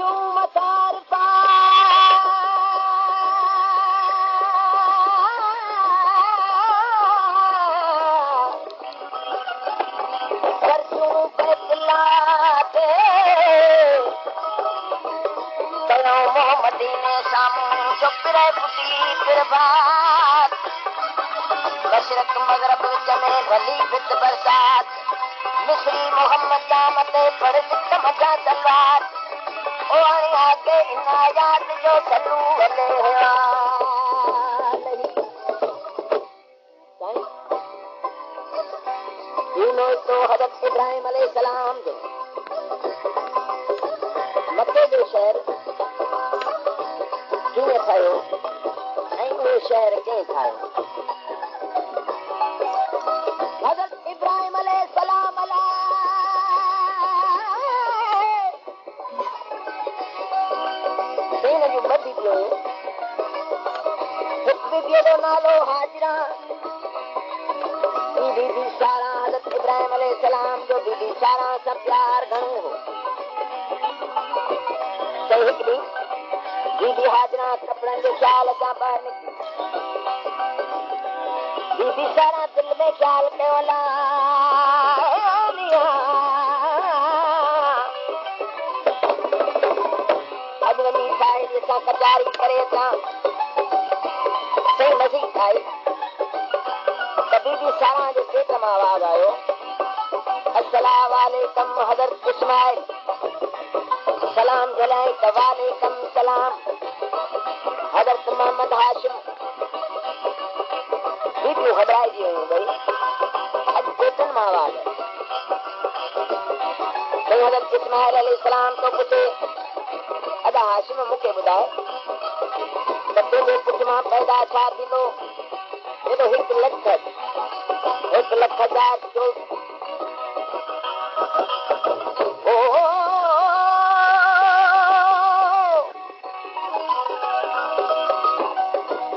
मतार पा मोहम्मदीने सामू चुपरे पुटी फिरबात मशरक मगरब विच में भली बित बरसात मिस्री मोहम्मद जामते पढ़ सिख मजा तलवार ओ आगे इन आयात जो चलू हले तो हज़रत इब्राहिम अलैहिस्सलाम जो मक्के जो शहर कीअं ठहियो ऐं उहो शहर कंहिं ठाहियो हज़रत इब्राहिम अलैहिस्सलाम भेण जूं ॿ बीबियूं हिकु बीबीअ जो नालो हाजिरा बीबी सारा हज़रत इब्राहिम अलैहिस्सलाम जो बीबी सारा सां प्यार घणो हो त हिकु ॾींहुं बीबी हाजिरा कपड़नि जे ख्याल सां ॿाहिरि निकिती बीबी सारा दिल में ख्याल कयो अॼु वञी साहेड़ीअ सां कचारी करे अचां सही नज़ी आई बीबी सारा जे पेट मां आवाज़ आयो अस्सलाम वालेकुम हज़रत इस्माइल सलाम जलाई त वालेकुम सलाम हज़रत मोहम्मद हाशिम बीबियूं घबराइजी वियूं भई अॼु पेटनि मां आवाज़ आई हज़रत इस्माइल अलैहिस्सलाम तो पुछे अॼु हाशिम मूंखे ॿुधाए त तुंहिंजे पुठ मां पैदा छा थींदो हेॾो 1 लख 1,00,000 जो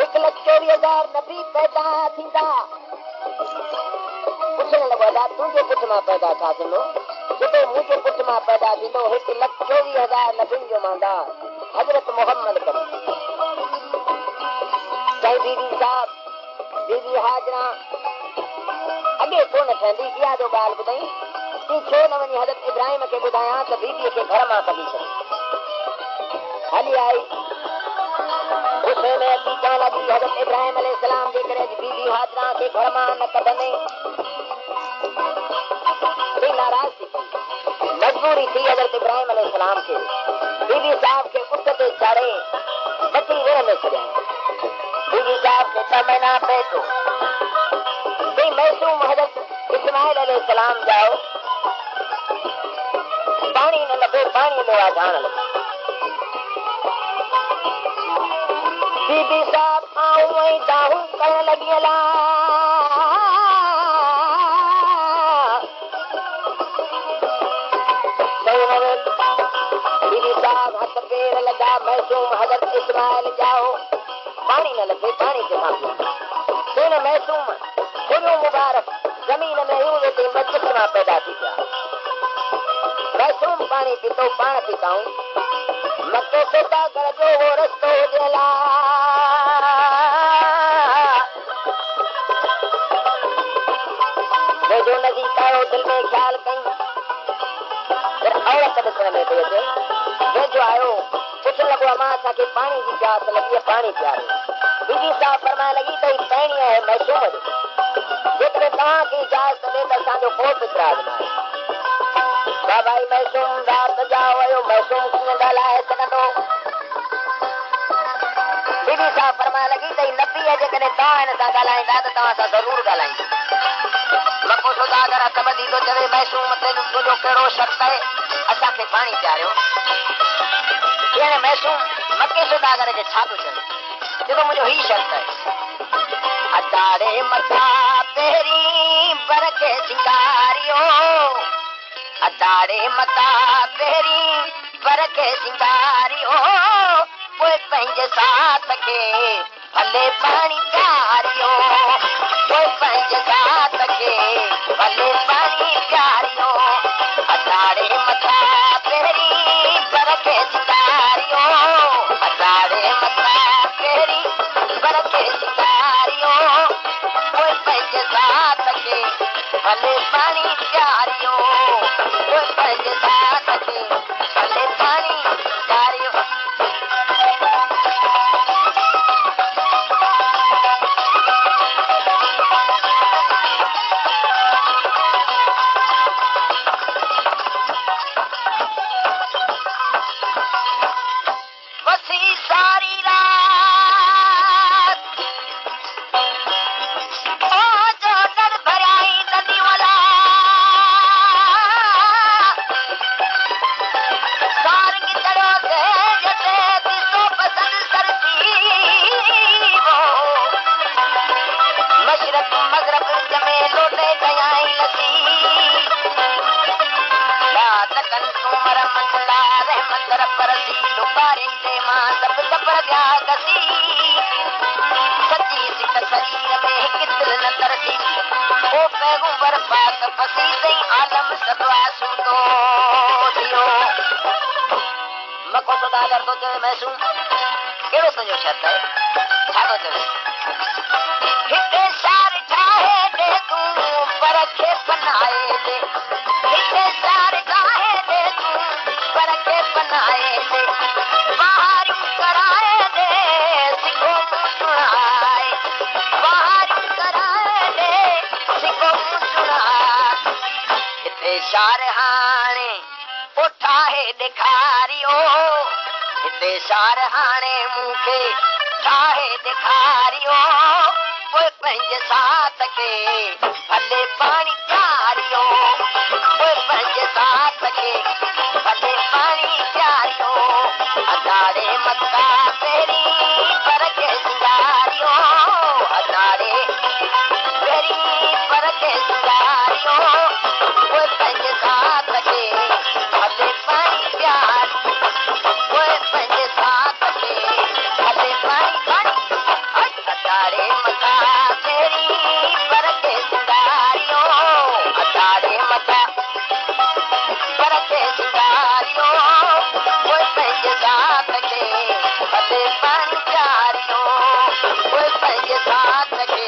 1,24,000 नबी पैदा थींदा पुछण लॻो अदा तुंहिंजे पुठ मां पैदा छा थींदो जेको मुंहिंजे पुठ मां पैदा थींदो 1,24,000 नबियुनि जो मांदा हज़रत मोहम्मद करे चई बीबी साहब बीबी हाजिरा अॻे कोन ठहंदी इहा जो ॻाल्हि ॿुधाई तूं छो न वञी हज़रत इब्राहिम खे ॿुधायां त बीबीअ खे घर मां कढी छॾ हली आई गुस्से में अची चवण लॻी हज़रत इब्राहिम अलैहिस्सलाम जे करे बीबी हाजिरा खे घर मां न कढंदे नाराज़ थी मजबूरी थी हज़रत इब्राहिम अलैहिस्सलाम खे बीबी साहब खे उठ ते चाढ़े बची विण में छॾियईं बीबी साहब खे 6 महीना पेटो मैसूम हज़रत इस्माइल अलैहिस्सलाम जाओ पानी न लॻो पानी में जान लॻो बीबी साहब आऊं ऐं दाहूं करण लॻी हला बीबी साहब हथ पेर लॻा मैसूम हज़रत इस्माइल जाओ पानी न लॻे पानी के साथ सुन मैसूम गुरु मुबारक जमीन में यूं वेठे मस्जिद मां पैदा थी पिया मैसूम पानी पीतो पाण पीताऊं मक्के सौदागर जो वो रस्तो हुजेला जो नदी कायो दिल में ख्याल कई फिर औरत ॾिसण में पई अचे वेझो आयो पुछण लॻो अमां असांखे पाणी जी प्यास लॻी आहे पाणी पियारे बीबी साहब फरमाइण लॻी त ही पहिणी आहे मैसूम जो जेकॾहिं तव्हांखे इजाज़त ॾे त असांजो को इतराज़ न आहे बाबाई मैसूम रात जा वियो मैसूम कीअं ॻाल्हाए सघंदो बीबी साहब फरमाइण लॻी त ही नबी आहे जेकॾहिं तव्हां हिन सां ॻाल्हाईंदा त तव्हां सां ज़रूरु ॻाल्हाईंदो मको सौदागर हथ ॿधी थो चवे मैसूम ते तुंहिंजो कहिड़ो शर्त आहे असांखे पाणी पियारियो हींअर मैसूम मके सौदागर खे छा थो चवे जेको मुंहिंजो ही शर्त आहे अदाड़े मथा पहिरीं बर खे सिंगारियो अदाड़े मथा पहिरीं बर खे सिंगारियो पोइ पंहिंजे साथ खे भले पाणी पियारियो पोइ पंहिंजे साथ खे भले पाणी पियारियो अदाड़े मथा पहिरीं बर खे मथा तेरी बरके सिंगारियो कोई पंज साथ के भले पानी प्यारियो कोई पंज साथ के भले पानी प्यारियो सारी रात ओ जो दर भराई नदी वाला सार की तरह से जैसे दिसो पसंद सरती वो मशरक मगरब जमे लोटे गयाई लसी तकन तुमर मंडला रहमत परसी लुकारिंदे मां सब सबर दिया गसी सच्ची सिक शरीर में कितल न तरसी ओ पैगंबर पाक फसी सही आलम सब आसू तो दियो मको सौदागर तो चवे मैसू केड़ो सजो शर्त है छागो चवे हिते सार ठाहे दे तू परखे बनाए दे हिते सार ठाहे दे तू परखे बनाए दे बाहर कराए दे सिखो सुनाए बाहर कराए दे सिखो सुनाए हिते सार हाणे उठाए दिखारियो हिते सार हाणे मूंखे ठाहे दिखारियो कोई पंज साथ के भले पानी प्यारियो कोई पंज साथ के भले पानी प्यारियो अदाड़े मक्का तेरी परके सिंगारियो अदाड़े तेरी परके सिंगारियो कोई पंज साथ के भले पानी प्यार कोई पंज साथ के भले पानी पानी अदाड़े मक्का तेरी परके सिंगारियो अदाड़े मक्का परके सिंगारियो कोई पंज साथ के भले पानी प्यारियो कोई पंज साथ के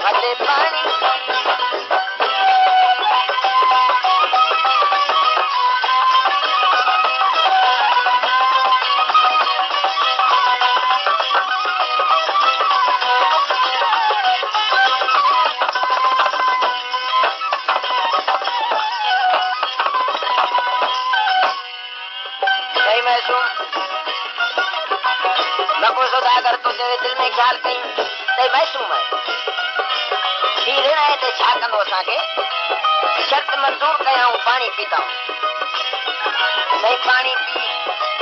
भले पानी सौदागर तो तेरे दिल में ख्याल कई तई मैसूम है हीरे रहे ते छा कंदो असांखे शर्त मंजूर कयाऊं पानी पीताऊं सही पानी पी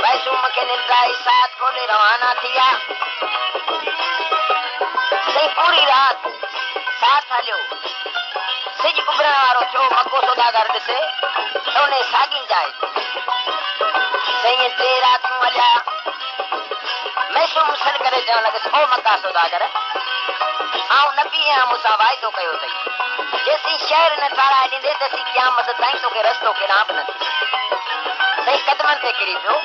मैसूम खे निंद्राई साथ खोले रवाना थिया सही पूरी रात साथ हलियो सिज उभरण वारो थियो मको सौदागर ॾिसे त उन साॻी जाए सही टे रातूं हलिया मैसूम सॾ करे चवण लॻसि ओ मक्का सौदागर आऊं नबी आहियां मूंसां वाइदो कयो अथई जेसीं शहर न ठाराए ॾींदे तेसीं क़यामत ताईं तोखे रस्तो किरां बि न थी सही कदमनि ते किरी पियो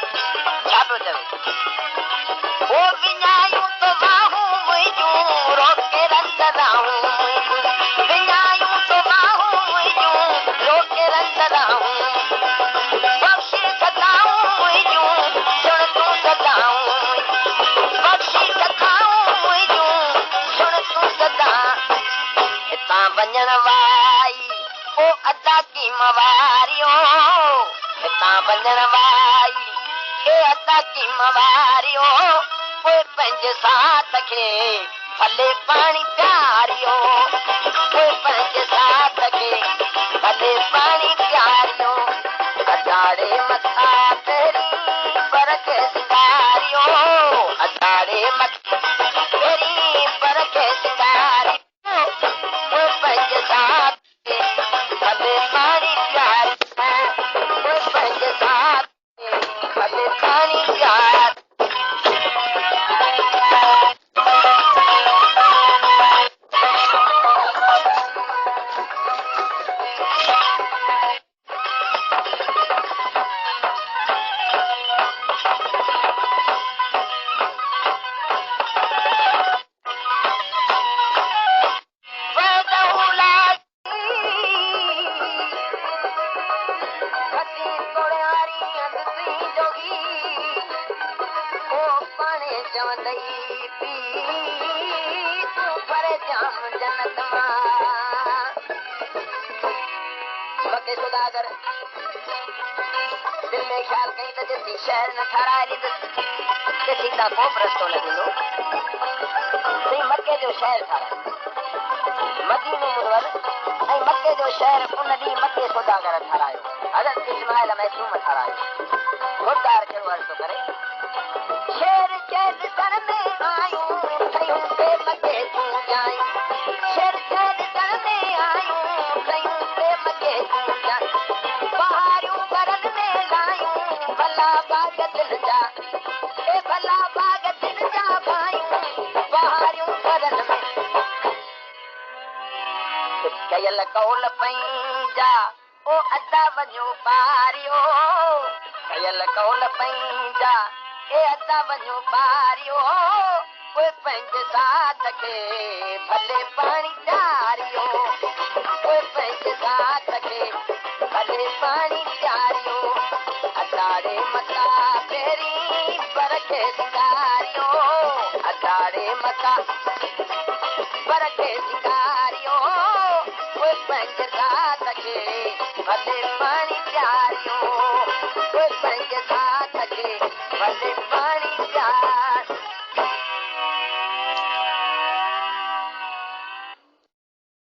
छा पियो चवे ओ विञायूं तो बाहूं मुंहिंजूं रोके रंदराऊं विञायूं तो बाहूं मुंहिंजूं रोके रंदराऊं बख़्शी सदाऊं मुंहिंजूं सुण तूं सदाऊं बख़्शी सदाऊं मुंहिंजूं सुण तूं सदा हितां वञण वाई ओ अदा की मवारियो हितां वञण वाई ए अदा की मवारियो कोई पंज साथ खे भले पानी प्यारियो कोई पंज साथ खे भले पानी प्यारियो अदाड़े मथा तेरी परके सिंगारियो अदाड़े मथा तेरी परके सिंगारियो कोई पंज साथ खे भले पानी प्यारियो कोई पंज साथ खे भले पानी प्यारियो चवंदई पी तूं पर जाम जन्नत मां मके सुदागर दिल में ख्याल कई त जल्दी शहर न ठाराए ॾींदुसि ते सीता को रस्तो न ॾिनो सही मके जो शहर ठारायो मदीनो मुनवर ऐं मके जो शहर उन ॾींहुं मके सुदागर ठारायो हज़रत इस्माइल मैसूम ठारायो खुददार कहिड़ो अर्ज़ु करे शेर चैद सर में आयूं कयूं ते मके तूं जायूं शेर चैद सर में आयूं कयूं ते मके तूं जायूं बहारियूं करन में लायूं भला बाग दिल जा ए भला बाग दिल जा भायूं बहारियूं करन में कयल कौल पंहिंजा ओ अदा वञो पारियो कयल कौल पंहिंजा ए अदा वञो पारियो ओए पंहिंजे साथ खे भले पाणी ॾियारियो ओए पंहिंजे साथ खे भले पाणी ॾियारियो अदाड़े मता पहिरीं पर खे सिंगारियो अदाड़े मता पर खे सिंगारियो ओए पंहिंजे साथ खे भले पाणी ॾियारियो